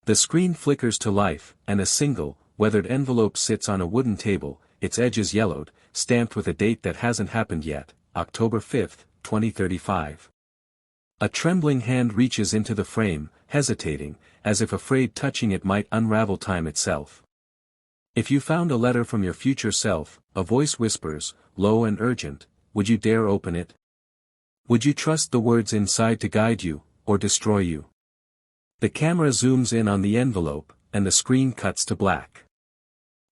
The screen flickers to life, and a single, weathered envelope sits on a wooden table, its edges yellowed, stamped with a date that hasn't happened yet, October 5, 2035. A trembling hand reaches into the frame, hesitating, as if afraid touching it might unravel time itself. If you found a letter from your future self, a voice whispers, low and urgent, would you dare open it? Would you trust the words inside to guide you, or destroy you? The camera zooms in on the envelope, and the screen cuts to black.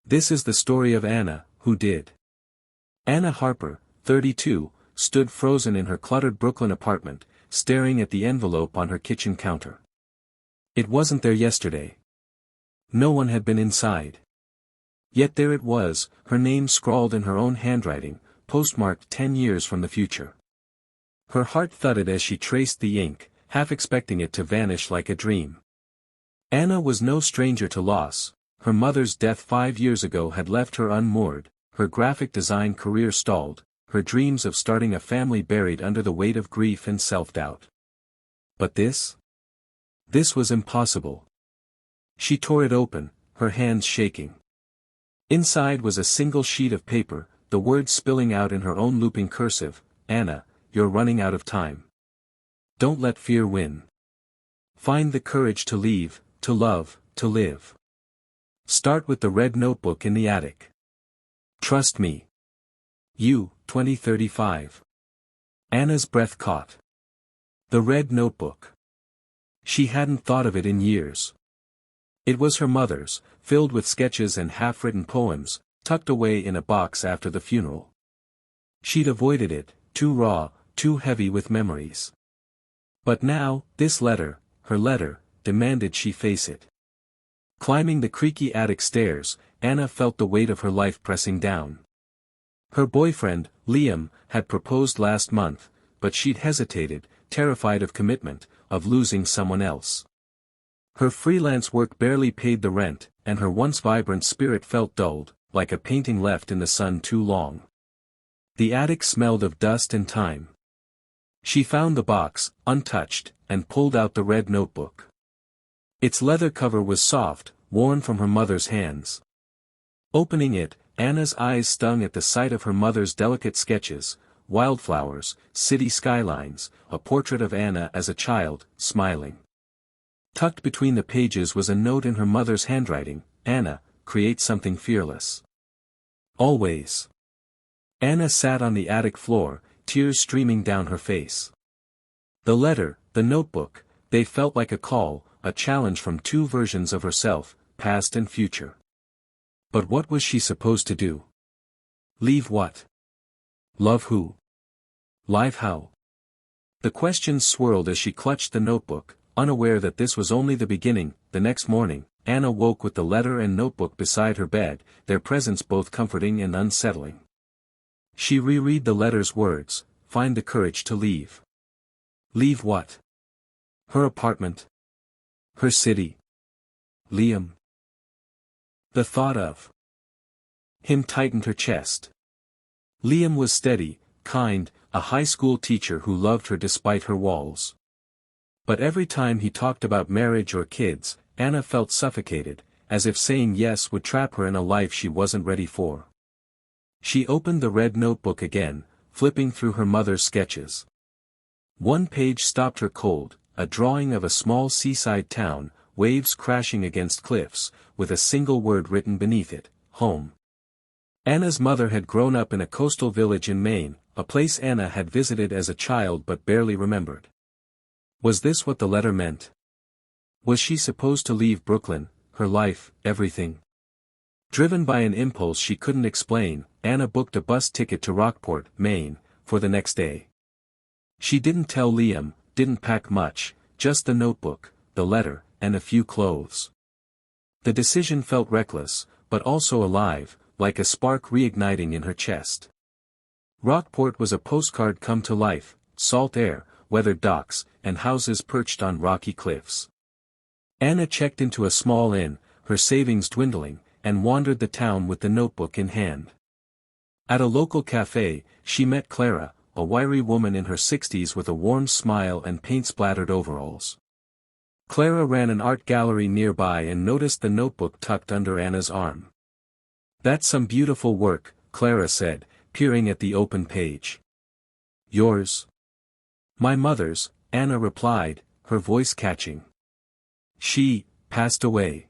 This is the story of Anna, who did. Anna Harper, 32, stood frozen in her cluttered Brooklyn apartment, staring at the envelope on her kitchen counter. It wasn't there yesterday. No one had been inside. Yet there it was, her name scrawled in her own handwriting, postmarked 10 years from the future. Her heart thudded as she traced the ink, half expecting it to vanish like a dream. Anna was no stranger to loss. Her mother's death 5 years ago had left her unmoored, her graphic design career stalled, her dreams of starting a family buried under the weight of grief and self-doubt. But this? This was impossible. She tore it open, her hands shaking. Inside was a single sheet of paper, the words spilling out in her own looping cursive, "Anna, you're running out of time. Don't let fear win. Find the courage to leave, to love, to live. Start with the red notebook in the attic. Trust me. You, 2035. Anna's breath caught. The red notebook. She hadn't thought of it in years. It was her mother's, filled with sketches and half-written poems, tucked away in a box after the funeral. She'd avoided it, too raw, too heavy with memories. But now, this letter, her letter, demanded she face it. Climbing the creaky attic stairs, Anna felt the weight of her life pressing down. Her boyfriend, Liam, had proposed last month, but she'd hesitated, terrified of commitment, of losing someone else. Her freelance work barely paid the rent, and her once vibrant spirit felt dulled, like a painting left in the sun too long. The attic smelled of dust and time. She found the box, untouched, and pulled out the red notebook. Its leather cover was soft, worn from her mother's hands. Opening it, Anna's eyes stung at the sight of her mother's delicate sketches, wildflowers, city skylines, a portrait of Anna as a child, smiling. Tucked between the pages was a note in her mother's handwriting, "Anna, create something fearless. Always." Anna sat on the attic floor, tears streaming down her face. The letter, the notebook, they felt like a call, a challenge from two versions of herself, past and future. But what was she supposed to do? Leave what? Love who? Live how? The questions swirled as she clutched the notebook, unaware that this was only the beginning. The next morning, Anna woke with the letter and notebook beside her bed, their presence both comforting and unsettling. She reread the letter's words, "Find the courage to leave." Leave what? Her apartment? Her city? Liam? The thought of him tightened her chest. Liam was steady, kind, a high school teacher who loved her despite her walls. But every time he talked about marriage or kids, Anna felt suffocated, as if saying yes would trap her in a life she wasn't ready for. She opened the red notebook again, flipping through her mother's sketches. One page stopped her cold, a drawing of a small seaside town, waves crashing against cliffs, with a single word written beneath it, home. Anna's mother had grown up in a coastal village in Maine, a place Anna had visited as a child but barely remembered. Was this what the letter meant? Was she supposed to leave Brooklyn, her life, everything? Driven by an impulse she couldn't explain, Anna booked a bus ticket to Rockport, Maine, for the next day. She didn't tell Liam, didn't pack much, just the notebook, the letter, and a few clothes. The decision felt reckless, but also alive, like a spark reigniting in her chest. Rockport was a postcard come to life, salt air, weathered docks, and houses perched on rocky cliffs. Anna checked into a small inn, her savings dwindling, and wandered the town with the notebook in hand. At a local cafe, she met Clara, a wiry woman in her 60s with a warm smile and paint-splattered overalls. Clara ran an art gallery nearby and noticed the notebook tucked under Anna's arm. "That's some beautiful work," Clara said, peering at the open page. "Yours?" "My mother's," Anna replied, her voice catching. "She passed away.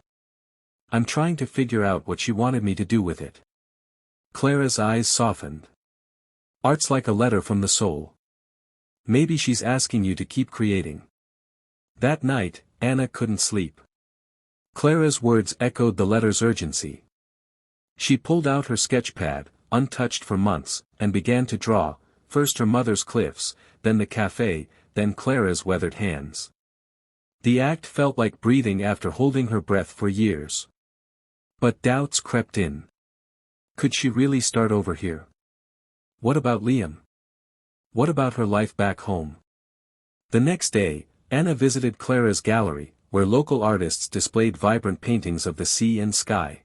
I'm trying to figure out what she wanted me to do with it." Clara's eyes softened. "Art's like a letter from the soul. Maybe she's asking you to keep creating." That night, Anna couldn't sleep. Clara's words echoed the letter's urgency. She pulled out her sketch pad, untouched for months, and began to draw, first her mother's cliffs, then the cafe, then Clara's weathered hands. The act felt like breathing after holding her breath for years. But doubts crept in. Could she really start over here? What about Liam? What about her life back home? The next day, Anna visited Clara's gallery, where local artists displayed vibrant paintings of the sea and sky.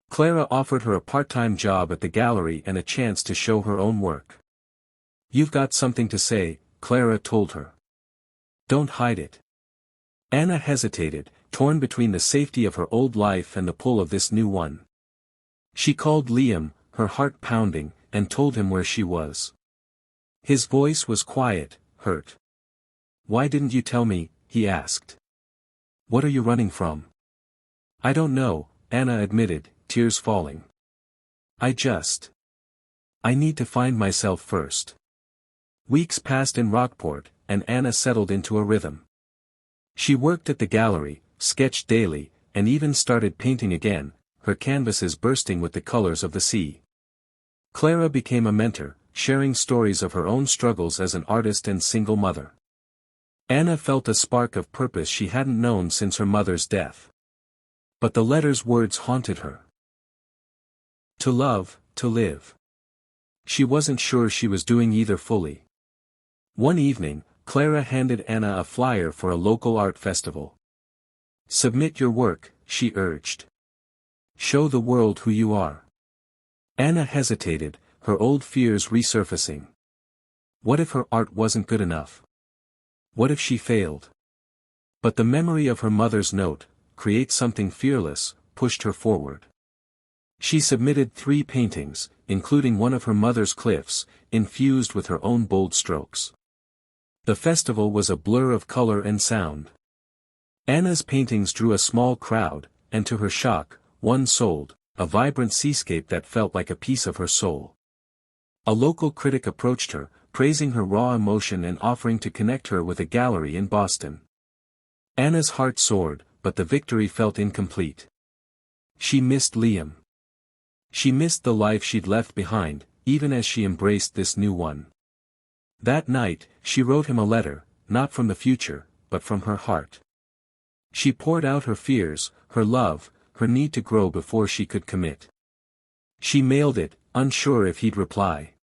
Clara offered her a part-time job at the gallery and a chance to show her own work. "You've got something to say," Clara told her. "Don't hide it." Anna hesitated, torn between the safety of her old life and the pull of this new one. She called Liam, her heart pounding, and told him where she was. His voice was quiet, hurt. "Why didn't you tell me?" he asked. "What are you running from?" "I don't know," Anna admitted, tears falling. I need to find myself first." Weeks passed in Rockport, and Anna settled into a rhythm. She worked at the gallery, sketched daily, and even started painting again, her canvases bursting with the colors of the sea. Clara became a mentor, sharing stories of her own struggles as an artist and single mother. Anna felt a spark of purpose she hadn't known since her mother's death. But the letter's words haunted her. To love, to live. She wasn't sure she was doing either fully. One evening, Clara handed Anna a flyer for a local art festival. "Submit your work," she urged. "Show the world who you are." Anna hesitated, her old fears resurfacing. What if her art wasn't good enough? What if she failed? But the memory of her mother's note, "Create something fearless," pushed her forward. She submitted 3 paintings, including one of her mother's cliffs, infused with her own bold strokes. The festival was a blur of color and sound. Anna's paintings drew a small crowd, and to her shock, one sold, a vibrant seascape that felt like a piece of her soul. A local critic approached her, praising her raw emotion and offering to connect her with a gallery in Boston. Anna's heart soared, but the victory felt incomplete. She missed Liam. She missed the life she'd left behind, even as she embraced this new one. That night, she wrote him a letter, not from the future, but from her heart. She poured out her fears, her love, her need to grow before she could commit. She mailed it, unsure if he'd reply.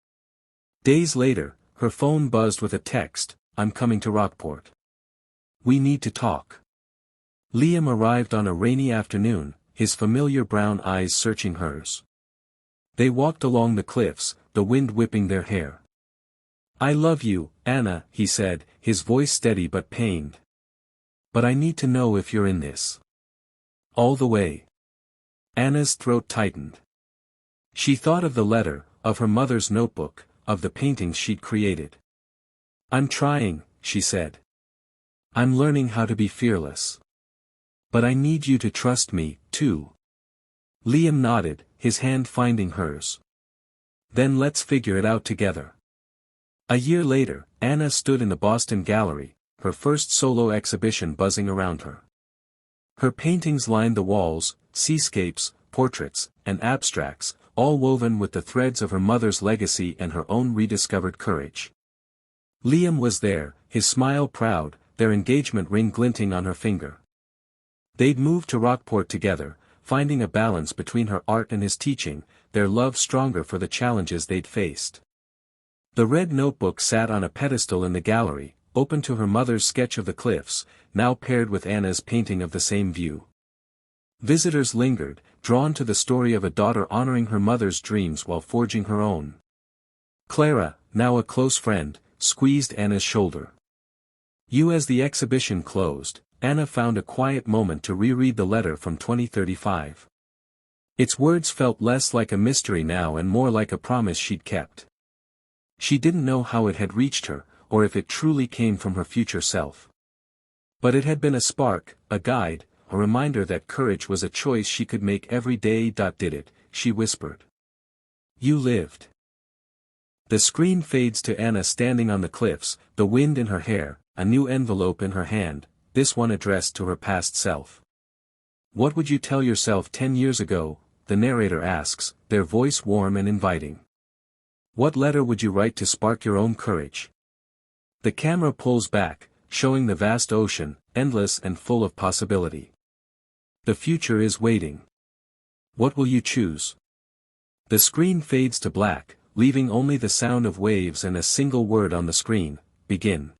Days later, her phone buzzed with a text, "I'm coming to Rockport. We need to talk." Liam arrived on a rainy afternoon, his familiar brown eyes searching hers. They walked along the cliffs, the wind whipping their hair. "I love you, Anna," he said, his voice steady but pained. "But I need to know if you're in this. All the way." Anna's throat tightened. She thought of the letter, of her mother's notebook, of the paintings she'd created. "I'm trying," she said. "I'm learning how to be fearless. But I need you to trust me, too." Liam nodded, his hand finding hers. "Then let's figure it out together." A year later, Anna stood in the Boston Gallery, her first solo exhibition buzzing around her. Her paintings lined the walls, seascapes, portraits, and abstracts, all woven with the threads of her mother's legacy and her own rediscovered courage. Liam was there, his smile proud, their engagement ring glinting on her finger. They'd moved to Rockport together, finding a balance between her art and his teaching, their love stronger for the challenges they'd faced. The red notebook sat on a pedestal in the gallery, open to her mother's sketch of the cliffs, now paired with Anna's painting of the same view. Visitors lingered, drawn to the story of a daughter honoring her mother's dreams while forging her own. Clara, now a close friend, squeezed Anna's shoulder. As the exhibition closed, Anna found a quiet moment to reread the letter from 2035. Its words felt less like a mystery now and more like a promise she'd kept. She didn't know how it had reached her, or if it truly came from her future self. But it had been a spark, a guide, a reminder that courage was a choice she could make every day. Did it, she whispered. You lived. The screen fades to Anna standing on the cliffs, the wind in her hair, a new envelope in her hand, this one addressed to her past self. What would you tell yourself 10 years ago? The narrator asks, their voice warm and inviting. What letter would you write to spark your own courage? The camera pulls back, showing the vast ocean, endless and full of possibility. The future is waiting. What will you choose? The screen fades to black, leaving only the sound of waves and a single word on the screen, begin.